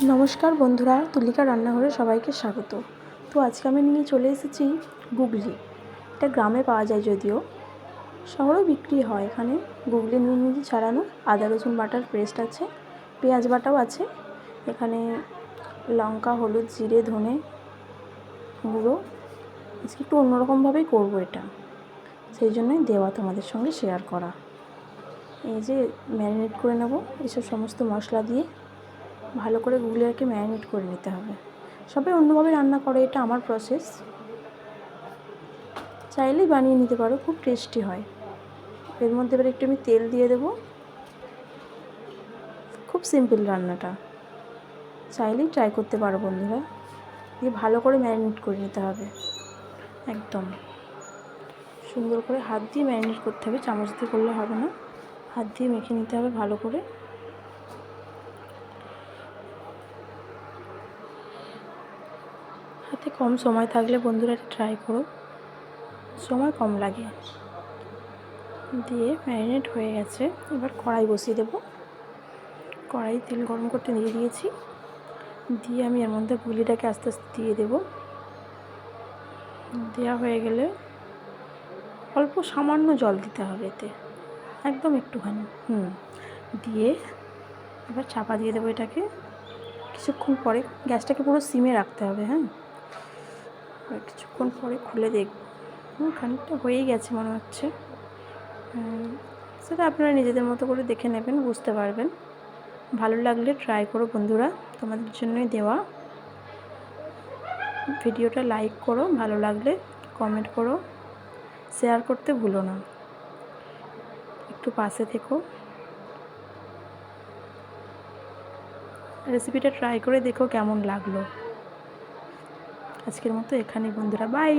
নমস্কার বন্ধুরা, তুলিকা রান্নাঘরে সবাইকে স্বাগত। তো আজকে আমি নিয়ে চলে এসেছি গুগলি। এটা গ্রামে পাওয়া যায়, যদিও শহরেও বিক্রি হয়। এখানে গুগলি নিয়ে নিয়েছি ছাড়ানো, আদা রসুন বাটার পেস্ট আছে, পেঁয়াজ বাটাও আছে। এখানে লঙ্কা, হলুদ, জিরে, ধনে গুঁড়ো। আজকে একটু অন্যরকমভাবেই করবো এটা, সেই জন্যই দেওয়া, তোমাদের সঙ্গে শেয়ার করা। এই যে ম্যারিনেট করে নেব এসব সমস্ত মশলা দিয়ে, ভালো করে গুগলিটাকে ম্যারিনেট করে নিতে হবে। সবাই অন্যভাবে রান্না করে, এটা আমার প্রসেস, চাইলেই বানিয়ে নিতে পারো, খুব টেস্টি হয়। এর মধ্যে এবার একটু আমি তেল দিয়ে দেবো। খুব সিম্পল রান্নাটা, চাইলেই ট্রাই করতে পারো বন্ধুরা। দিয়ে ভালো করে ম্যারিনেট করে নিতে হবে, একদম সুন্দর করে হাত দিয়ে ম্যারিনেট করতে হবে, চামচ দিয়ে করলে হবে না, হাত দিয়ে মেখে নিতে হবে ভালো করে। হাতে কম সময় থাকলে বন্ধুরা ট্রাই করো, সময় কম লাগে। দিয়ে ম্যারিনেট হয়ে গেছে, এবার কড়াই বসিয়ে দেব। কড়াই তেল গরম করতে দিয়ে দিয়েছি, দিয়ে আমি এর মধ্যে গুগলিটাকে আস্তে আস্তে দিয়ে দেব। দেওয়া হয়ে গেলে অল্প সামান্য জল দিতে হবে এতে, একদম একটুখানি। দিয়ে এবার চাপা দিয়ে দেবো এটাকে। কিছুক্ষণ পরে গ্যাসটাকে পুরো সিমে রাখতে হবে। কিছুক্ষণ পরে খুলে দেখব, খানিকটা হয়েই গেছে মনে হচ্ছে। সেটা আপনারা নিজেদের মতো করে দেখে নেবেন, বুঝতে পারবেন। ভালো লাগলে ট্রাই করো বন্ধুরা, তোমাদের জন্যই দেওয়া। ভিডিওটা লাইক করো, ভালো লাগলে কমেন্ট করো, শেয়ার করতে ভুলো না, একটু পাশে থেকো। রেসিপিটা ট্রাই করে দেখো কেমন লাগলো। আজকের মতো এখানেই বন্ধুরা, বাই।